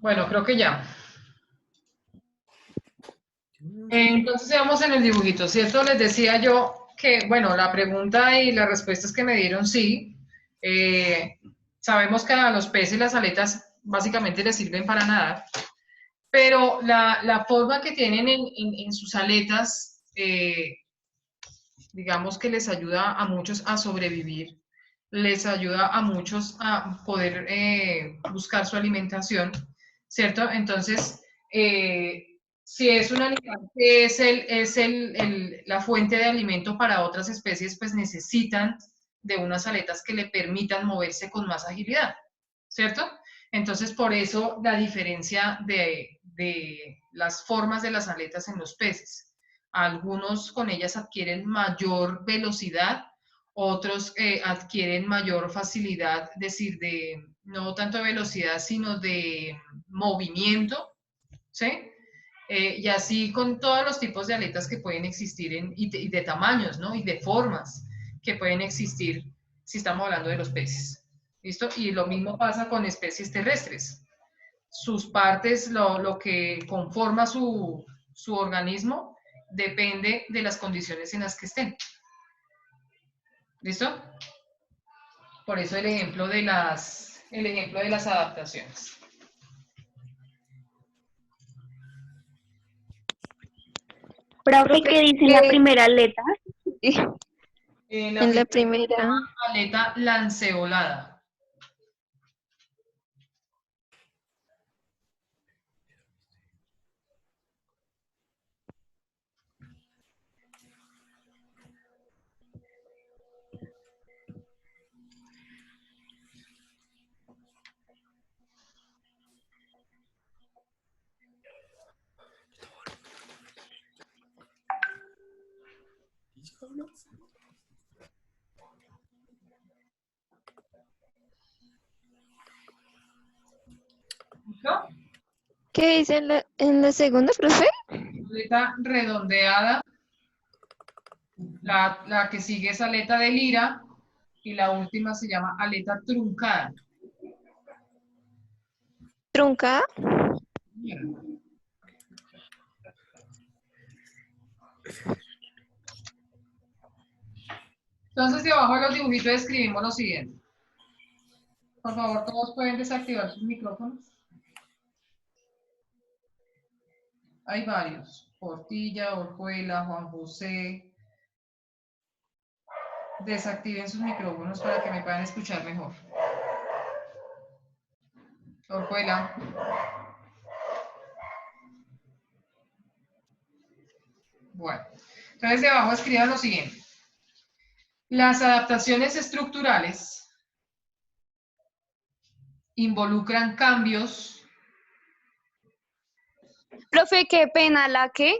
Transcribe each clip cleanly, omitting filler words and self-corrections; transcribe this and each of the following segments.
Bueno, creo que ya. Entonces, vamos en el dibujito, ¿cierto? Les decía yo que, bueno, la pregunta y las respuestas que me dieron, sí. Eh, Sabemos que a los peces las aletas básicamente les sirven para nadar, pero la forma que tienen en sus aletas, digamos que les ayuda a muchos a sobrevivir, les ayuda a muchos a poder buscar su alimentación, ¿cierto? Entonces, si es un animal que la fuente de alimento para otras especies, pues necesitan de unas aletas que le permitan moverse con más agilidad, ¿cierto? Entonces, por eso la diferencia de las formas de las aletas en los peces. Algunos con ellas adquieren mayor velocidad, otros adquieren mayor facilidad, es decir, de no tanto de velocidad, sino de movimiento, ¿sí? Y así con todos los tipos de aletas que pueden existir y de tamaños, ¿no? Y de formas que pueden existir si estamos hablando de los peces. ¿Listo? Y lo mismo pasa con especies terrestres. Sus partes, lo que conforma su organismo, depende de las condiciones en las que estén. ¿Listo? Por eso el ejemplo de las adaptaciones. Profe, ¿qué dice la primera letra? En la primera aleta lanceolada. ¿Listo? ¿Qué dice en la segunda, profe? Aleta redondeada. La que sigue es aleta de lira. Y la última se llama aleta truncada. ¿Truncada? Entonces, debajo de los dibujitos escribimos lo siguiente. Por favor, todos pueden desactivar sus micrófonos. Hay varios. Portilla, Orjuela, Juan José. Desactiven sus micrófonos para que me puedan escuchar mejor. Orjuela. Bueno, entonces debajo escriban lo siguiente. Las adaptaciones estructurales involucran cambios. Profe, qué pena, ¿la qué?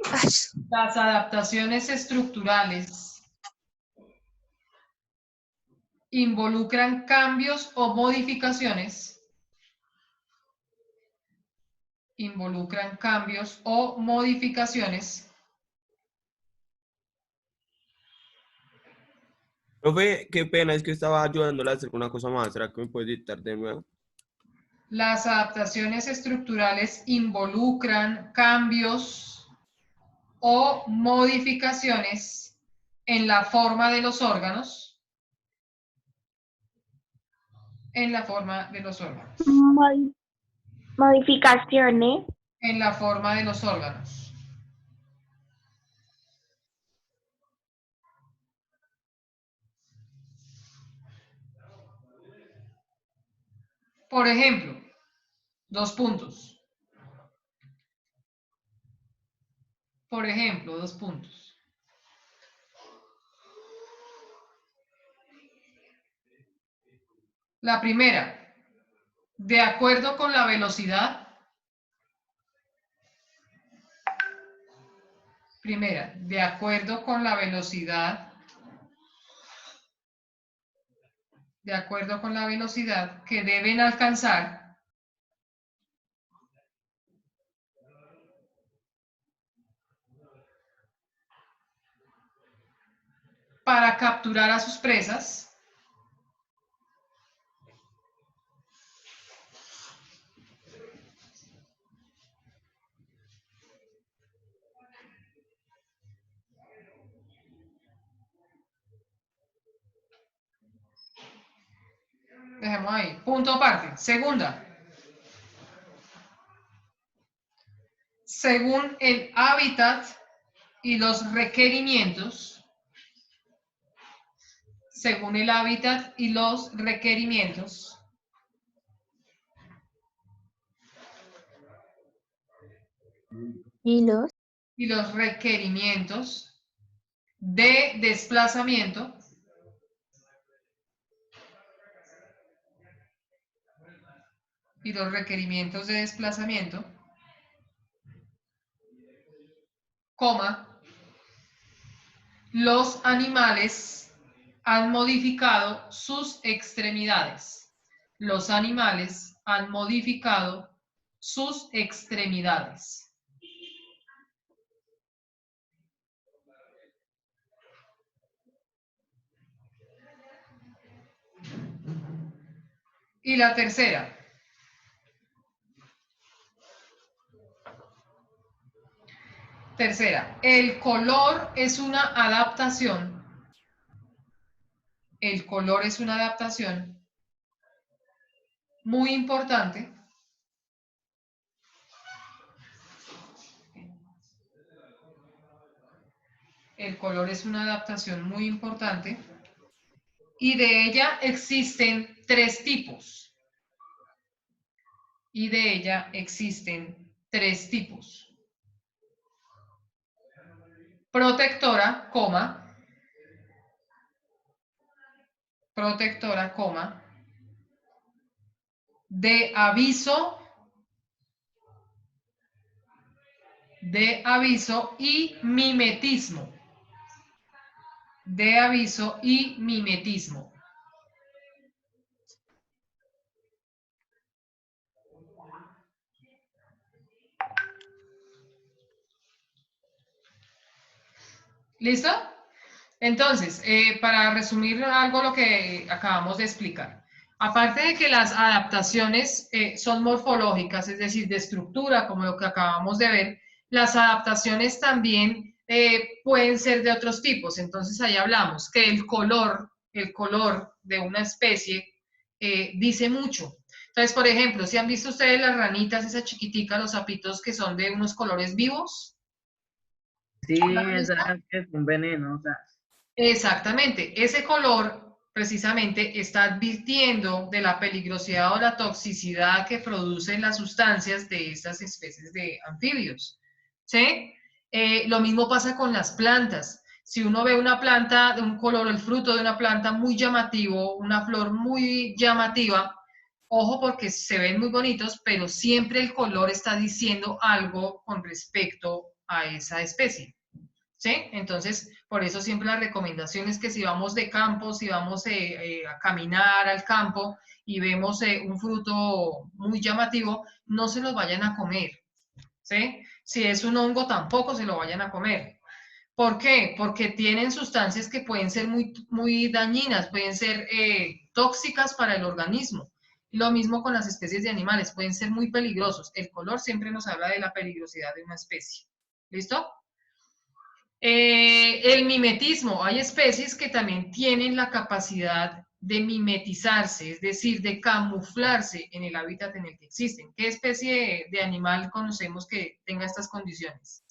Las adaptaciones estructurales involucran cambios o modificaciones. Involucran cambios o modificaciones. Profe, qué pena, es que estaba ayudándola a hacer una cosa más. ¿Será que me puedes dictar de nuevo? Las adaptaciones estructurales involucran cambios o modificaciones en la forma de los órganos. En la forma de los órganos. Modificaciones. En la forma de los órganos. Por ejemplo, dos puntos. Por ejemplo, dos puntos. La primera, de acuerdo con la velocidad. Primera, de acuerdo con la velocidad. De acuerdo con la velocidad que deben alcanzar para capturar a sus presas. Dejemos ahí. Punto aparte. Segunda. Según el hábitat y los requerimientos, según el hábitat y los requerimientos, ¿Y los? y los requerimientos de desplazamiento y los requerimientos de desplazamiento, coma, los animales han modificado sus extremidades. Los animales han modificado sus extremidades. Y la tercera. Tercera, el color es una adaptación. El color es una adaptación muy importante el color es una adaptación muy importante y de ella existen tres tipos. Y de ella existen tres tipos. Protectora, coma, de aviso y mimetismo. De aviso y mimetismo. ¿Listo? Entonces, para resumir algo lo que acabamos de explicar. Aparte de que las adaptaciones son morfológicas, es decir, de estructura, como lo que acabamos de ver, las adaptaciones también pueden ser de otros tipos. Entonces, ahí hablamos que el color de una especie dice mucho. Entonces, por ejemplo, si han visto ustedes las ranitas, esas chiquiticas, los sapitos que son de unos colores vivos. Sí, esas que son venenosas. Exactamente, ese color precisamente está advirtiendo de la peligrosidad o la toxicidad que producen las sustancias de estas especies de anfibios, ¿sí? Lo mismo pasa con las plantas. Si uno ve una planta de un color, el fruto de una planta muy llamativo, una flor muy llamativa, ojo porque se ven muy bonitos, pero siempre el color está diciendo algo con respecto a esa especie. ¿Sí? Entonces, por eso siempre la recomendación es que si vamos de campo, si vamos a caminar al campo y vemos un fruto muy llamativo, no se lo vayan a comer, ¿sí? Si es un hongo, tampoco se lo vayan a comer. ¿Por qué? Porque tienen sustancias que pueden ser muy dañinas, pueden ser tóxicas para el organismo. Lo mismo con las especies de animales, pueden ser muy peligrosos. El color siempre nos habla de la peligrosidad de una especie. ¿Listo? El mimetismo. Hay especies que también tienen la capacidad de mimetizarse, es decir, de camuflarse en el hábitat en el que existen. ¿Qué especie de animal conocemos que tenga estas condiciones?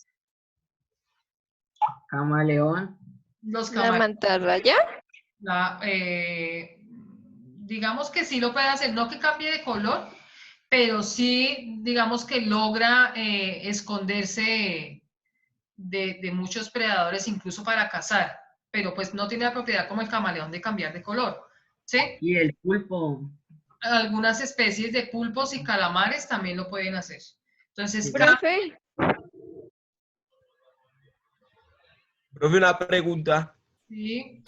Camaleón. Los La camaleones. mantarraya. Digamos que sí lo puede hacer, no que cambie de color, pero sí, digamos que logra esconderse de muchos predadores, incluso para cazar, pero pues no tiene la propiedad como el camaleón de cambiar de color, ¿sí? Y el pulpo. Algunas especies de pulpos y calamares también lo pueden hacer. Entonces, Profe, Profe, una pregunta. sí,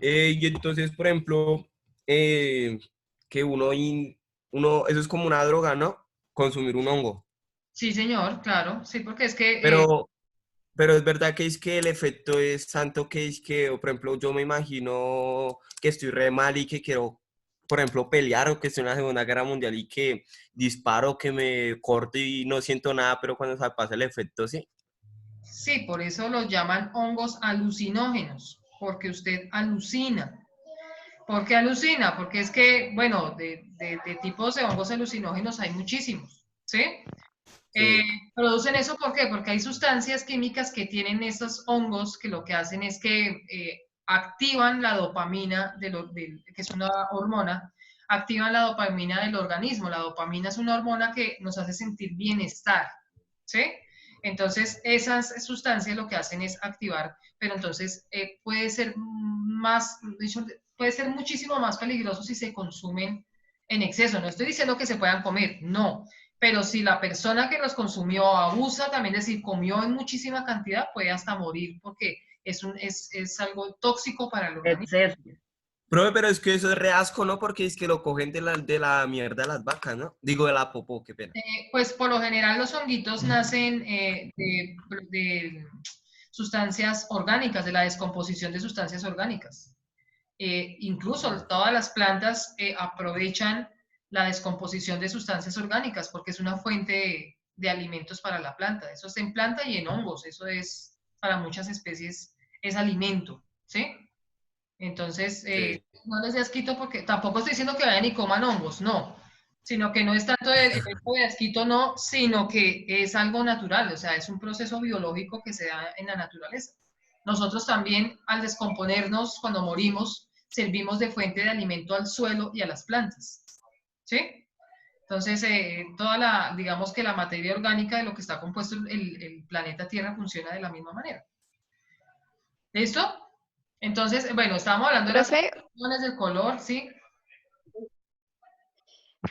Y entonces, por ejemplo, que eso es como una droga, ¿no? Consumir un hongo. sí, señor, claro, sí, porque es que Pero es verdad que es que el efecto es tanto que es que, o, por ejemplo, yo me imagino que estoy re mal y que quiero, por ejemplo, pelear o que estoy en la Segunda Guerra Mundial y que disparo, que me corto y no siento nada, pero cuando se pasa el efecto, sí. sí, por eso los llaman hongos alucinógenos, porque usted alucina. ¿Por qué alucina? Porque es que, bueno, de tipos de hongos alucinógenos hay muchísimos, ¿sí? Eh, Sí. producen eso, ¿por qué? Porque hay sustancias químicas que tienen estos hongos que lo que hacen es que activan la dopamina, que es una hormona, activan la dopamina del organismo. La dopamina es una hormona que nos hace sentir bienestar, ¿sí? Entonces, esas sustancias lo que hacen es activar, pero entonces puede ser más, puede ser muchísimo más peligroso si se consumen en exceso. No estoy diciendo que se puedan comer, no, pero si la persona que los consumió abusa también, es decir, comió en muchísima cantidad, puede hasta morir porque es algo tóxico para el organismo. Exceso. Profe, pero es que eso es re asco, ¿no? Porque es que lo cogen de la mierda de las vacas, ¿no? Digo, de la popó, qué pena. Pues por lo general los honguitos nacen de sustancias orgánicas, de la descomposición de sustancias orgánicas. Incluso todas las plantas aprovechan la descomposición de sustancias orgánicas porque es una fuente de alimentos para la planta. Eso es en planta y en hongos. Eso es, para muchas especies, es alimento, ¿sí? Entonces, Sí. no les dé asquito porque tampoco estoy diciendo que vayan y coman hongos, no. Sino que no es tanto el hecho de asquito, no, sino que es algo natural, o sea, es un proceso biológico que se da en la naturaleza. Nosotros también, al descomponernos, cuando morimos, servimos de fuente de alimento al suelo y a las plantas, ¿sí? Entonces, digamos que la materia orgánica de lo que está compuesto el planeta Tierra funciona de la misma manera. ¿Listo? Entonces, bueno, estábamos hablando de las Profe, funciones del color, ¿sí?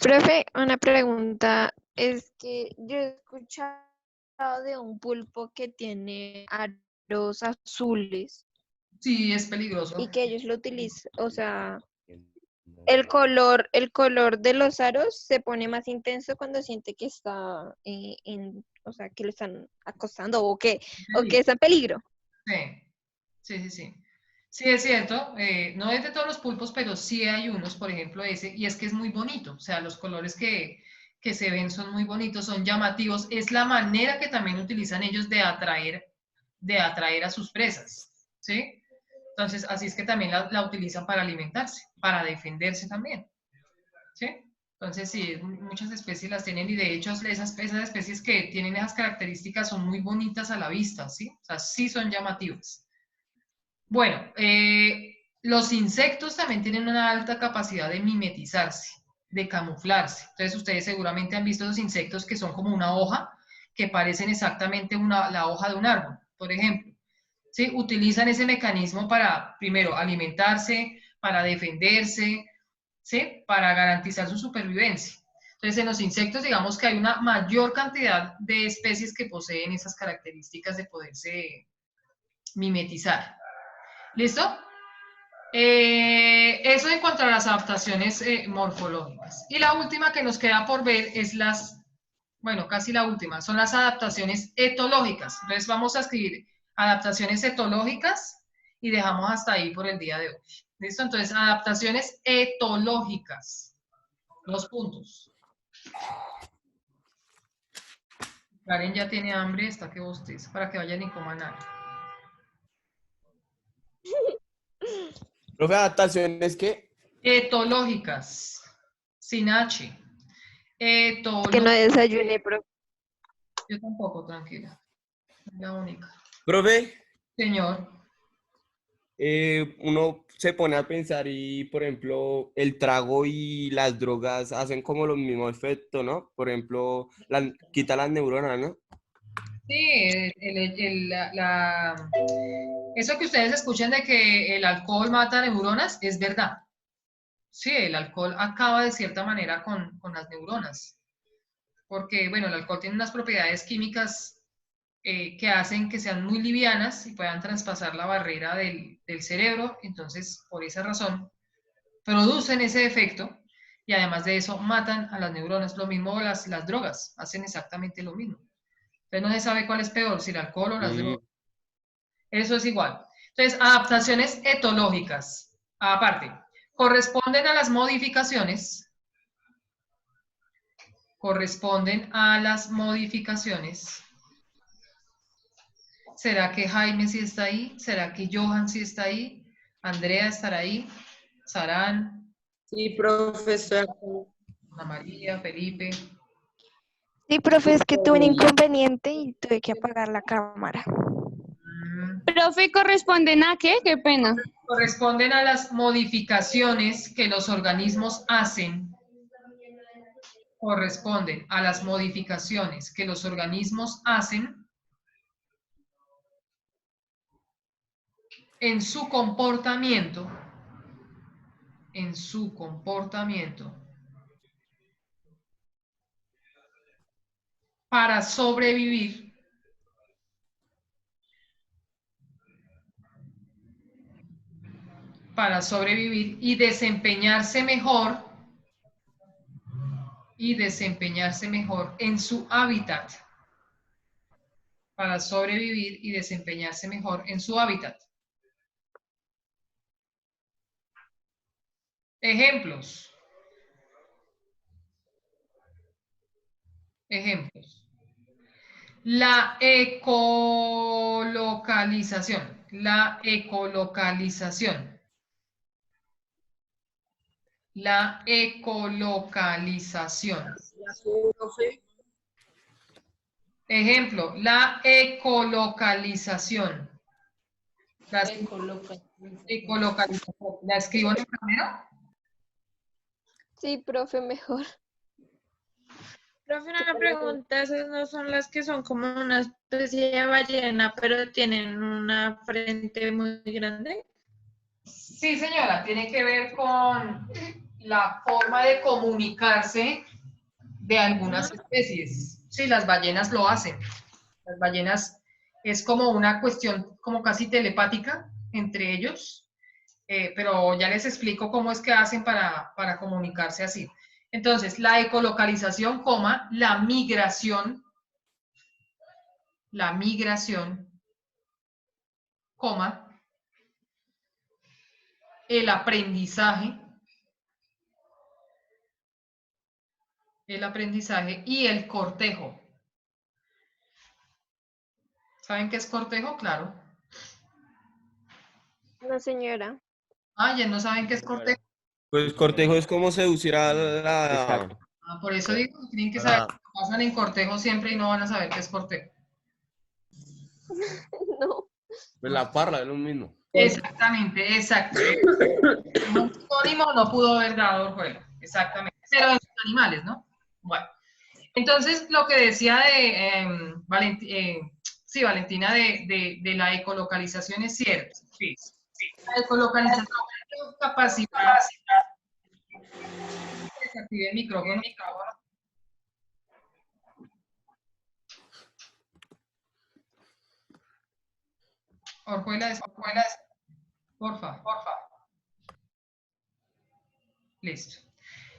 profe, una pregunta. Es que yo he escuchado de un pulpo que tiene aros azules Sí, es y peligroso. que ellos lo utilizan, o sea, el color de los aros se pone más intenso cuando siente que está o sea, que lo están acosando o que está en peligro. Sí, sí, sí, sí. Sí, es cierto. No es de todos los pulpos, pero sí hay unos, por ejemplo, ese, y es que es muy bonito. O sea, los colores que se ven son muy bonitos, son llamativos. Es la manera que también utilizan ellos de atraer a sus presas, ¿sí? Entonces, así es que también la utilizan para alimentarse, para defenderse también, ¿sí? Entonces, sí, muchas especies las tienen y de hecho esas especies que tienen esas características son muy bonitas a la vista, ¿sí? O sea, sí son llamativas. Bueno, los insectos también tienen una alta capacidad de mimetizarse, de camuflarse. Entonces, ustedes seguramente han visto esos insectos que son como una hoja, que parecen exactamente la hoja de un árbol, por ejemplo. ¿Sí? Utilizan ese mecanismo para, primero, alimentarse, para defenderse, ¿sí? Para garantizar su supervivencia. Entonces, en los insectos, digamos que hay una mayor cantidad de especies que poseen esas características de poderse mimetizar. ¿Listo? Eso en cuanto a las adaptaciones morfológicas. Y la última que nos queda por ver es bueno, casi la última, son las adaptaciones etológicas. Entonces vamos a escribir adaptaciones etológicas y dejamos hasta ahí por el día de hoy. ¿Listo? Entonces, adaptaciones etológicas. 2 puntos. Karen ya tiene hambre, está que bosteza, para que vayan y coman algo. Profe, adaptaciones que Etológicas, sin H. Que no desayune, profe. Yo tampoco, tranquila. Es la única. profe, Señor. uno se pone a pensar y, por ejemplo, el trago y las drogas hacen como los mismos efectos, ¿no? Por ejemplo, quita las neuronas, ¿no? Sí, eso que ustedes escuchan de que el alcohol mata neuronas es verdad. Sí, el alcohol acaba de cierta manera con las neuronas. Porque, bueno, el alcohol tiene unas propiedades químicas que hacen que sean muy livianas y puedan traspasar la barrera del cerebro. Entonces, por esa razón, producen ese efecto y además de eso matan a las neuronas. Lo mismo las drogas, hacen exactamente lo mismo. Entonces no se sabe cuál es peor, si el alcohol o las Mm, drogas. Eso es igual. Entonces, adaptaciones etológicas, aparte, corresponden a las modificaciones, ¿Será que Jaime sí está ahí? ¿Será que Johan sí está ahí? ¿Andrea estará ahí? Sarán, Sí, profe, estoy de acuerdo. Ana María, Felipe. Sí, profe, es que tuve un inconveniente y tuve que apagar la cámara. Profe, ¿corresponden a qué? Qué pena. Corresponden a las modificaciones que los organismos hacen. Corresponden a las modificaciones que los organismos hacen en su comportamiento, para sobrevivir y desempeñarse mejor en su hábitat. Para sobrevivir y desempeñarse mejor en su hábitat. Ejemplos. La ecolocalización. La ecolocalización. Profe. Ejemplo, la ecolocalización. Ecolocalización. ¿La escribo en el primero? Sí, profe, mejor. Profe, una pregunta, esas no son las que son como una especie de ballena, pero tienen una frente muy grande. Sí, señora, tiene que ver con la forma de comunicarse de algunas especies. Sí, las ballenas lo hacen. Las ballenas es como una cuestión como casi telepática entre ellos, pero ya les explico cómo es que hacen para comunicarse así. Entonces, la ecolocalización, la migración, el aprendizaje y el cortejo. ¿Saben qué es cortejo? Claro. No, señora. Ah, ya no saben qué es Señora. cortejo. Pues cortejo es como seducir a la... Exacto. Ah, por eso digo que tienen que a saber la- que pasan en cortejo siempre y no van a saber qué es cortejo. No. Pues la parla es lo mismo. Exactamente, exacto. Un sinónimo no pudo haber dado Orjuela. Exactamente. Pero en sus animales, ¿no? Bueno. Entonces, lo que decía de sí, Valentina, de la ecolocalización es cierto. Sí. La ecolocalización es capacidad. Desactivé el micrófono. Orjuela, porfa. Listo.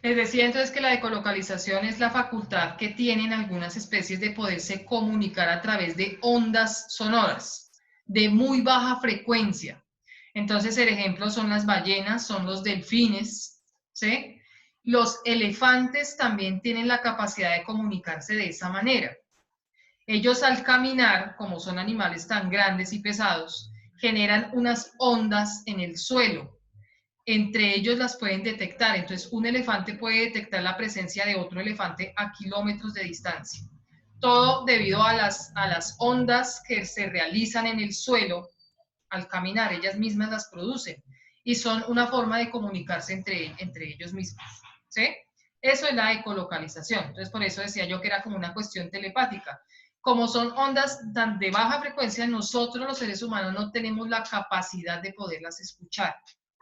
Les decía entonces que la ecolocalización es la facultad que tienen algunas especies de poderse comunicar a través de ondas sonoras de muy baja frecuencia. Entonces, el ejemplo son las ballenas, son los delfines, ¿sí? Los elefantes también tienen la capacidad de comunicarse de esa manera. Ellos al caminar, como son animales tan grandes y pesados, generan unas ondas en el suelo. Entre ellos las pueden detectar. Entonces, un elefante puede detectar la presencia de otro elefante a kilómetros de distancia. Todo debido a las ondas que se realizan en el suelo al caminar. Ellas mismas las producen y son una forma de comunicarse entre ellos mismos. ¿Sí? Eso es la ecolocalización. Entonces, por eso decía yo que era como una cuestión telepática. Como son ondas tan de baja frecuencia, nosotros los seres humanos no tenemos la capacidad de poderlas escuchar,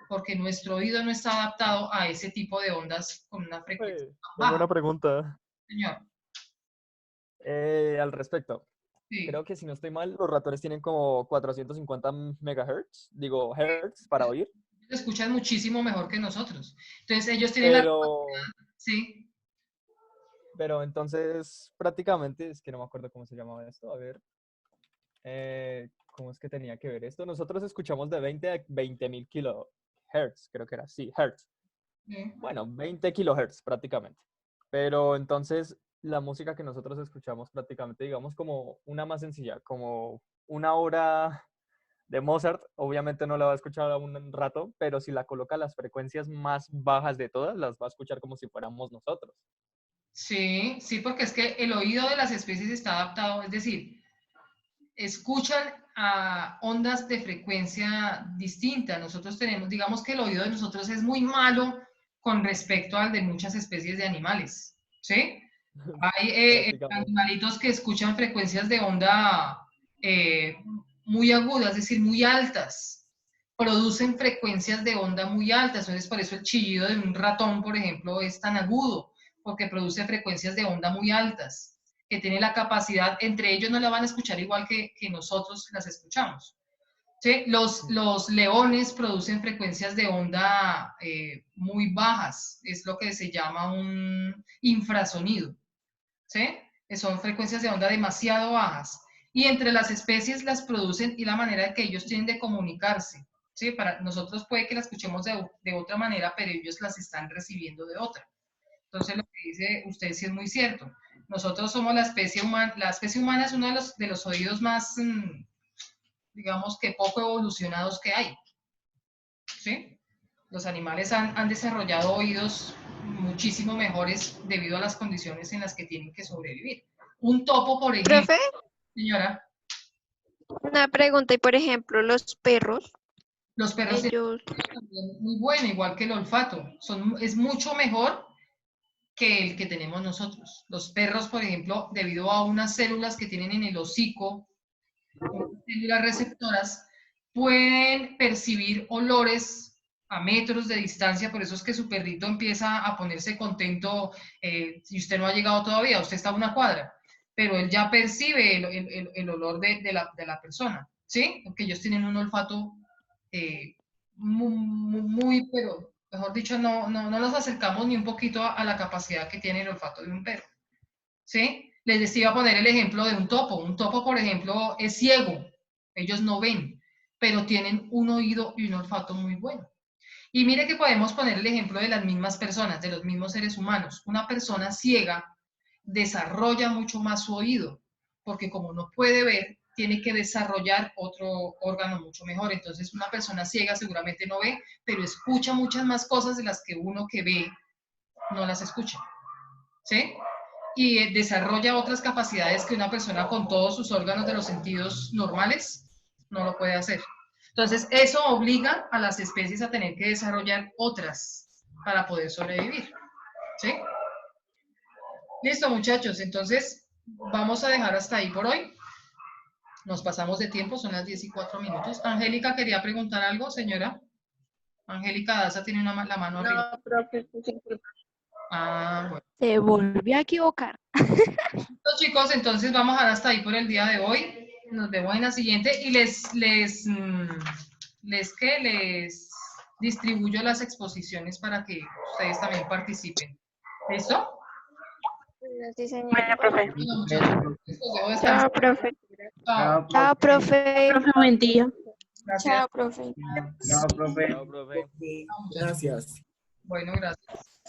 porque nuestro oído no está adaptado a ese tipo de ondas con una frecuencia tan Tengo baja. una pregunta Señor, al respecto. sí. Creo que si no estoy mal, los ratones tienen como 450 megahertz, digo hertz para oír, Ellos escuchan muchísimo mejor que nosotros. Entonces, ellos tienen la pero, sí. pero entonces prácticamente, es que no me acuerdo cómo se llamaba esto, a ver, ¿cómo es que tenía que ver esto? Nosotros escuchamos de 20 a 20.000 kilohertz, creo que era, sí, hertz. Sí. Bueno, 20 kilohertz prácticamente. Pero entonces la música que nosotros escuchamos prácticamente, digamos como una más sencilla, como una hora de Mozart, obviamente no la va a escuchar a un rato, pero si la coloca a las frecuencias más bajas de todas, las va a escuchar como si fuéramos nosotros. Sí, sí, porque es que el oído de las especies está adaptado, es decir, escuchan a ondas de frecuencia distinta. Nosotros tenemos, digamos que el oído de nosotros es muy malo con respecto al de muchas especies de animales, ¿sí? Hay Prácticamente. animalitos que escuchan frecuencias de onda eh, muy agudas, es decir, muy altas. Producen frecuencias de onda muy altas, entonces por eso el chillido de un ratón, por ejemplo, es tan agudo, porque produce frecuencias de onda muy altas, que tiene la capacidad, entre ellos no la van a escuchar igual que nosotros las escuchamos. ¿Sí? Los leones producen frecuencias de onda muy bajas, es lo que se llama un infrasonido. ¿Sí? Que son frecuencias de onda demasiado bajas. Y entre las especies las producen y la manera en que ellos tienen de comunicarse. ¿Sí? Para nosotros puede que la escuchemos de otra manera, pero ellos las están recibiendo de otra. Entonces lo que dice usted sí es muy cierto. Nosotros somos la especie humana es uno de los oídos más, digamos que poco evolucionados que hay. ¿Sí? Los animales han desarrollado oídos muchísimo mejores debido a las condiciones en las que tienen que sobrevivir. Un topo, por ejemplo, Profe, señora, una pregunta, y por ejemplo, los perros, los perros tienen ellos, también muy bueno, igual que el olfato. Es mucho mejor que el que tenemos nosotros. Los perros, por ejemplo, debido a unas células que tienen en el hocico, unas células receptoras, pueden percibir olores a metros de distancia, por eso es que su perrito empieza a ponerse contento si usted no ha llegado todavía, usted está a una cuadra, pero él ya percibe el olor de la persona, ¿sí? Porque ellos tienen un olfato muy, pero mejor dicho, no nos acercamos ni un poquito a la capacidad que tiene el olfato de un perro, ¿sí? Les decía a poner el ejemplo de un topo. Un topo, por ejemplo, es ciego. Ellos no ven, pero tienen un oído y un olfato muy bueno. Y mire que podemos poner el ejemplo de las mismas personas, de los mismos seres humanos. Una persona ciega desarrolla mucho más su oído, porque como no puede ver, tiene que desarrollar otro órgano mucho mejor. Entonces, una persona ciega seguramente no ve, pero escucha muchas más cosas de las que uno que ve no las escucha. ¿Sí? Y desarrolla otras capacidades que una persona con todos sus órganos de los sentidos normales no lo puede hacer. Entonces, eso obliga a las especies a tener que desarrollar otras para poder sobrevivir. ¿Sí? Listo, muchachos. Entonces, vamos a dejar hasta ahí por hoy. Nos pasamos de tiempo, son las 10:04. Angélica, ¿quería preguntar algo, señora? Angélica Daza tiene la mano arriba. No, profe, disculpa. Ah, bueno. Se volvió a equivocar. Listo, chicos, entonces vamos a dejar hasta ahí por el día de hoy. Nos vemos en la siguiente y les distribuyo las exposiciones para que ustedes también participen. ¿Listo? sí, señor. Bueno, profe. Bueno, muchachos, les dejo descansar. Chao, profe. Chao. Chao, profe. Profe, buen día. Gracias. Chao, profe. Chao, profe. Chao, profe. Gracias. Bueno, gracias.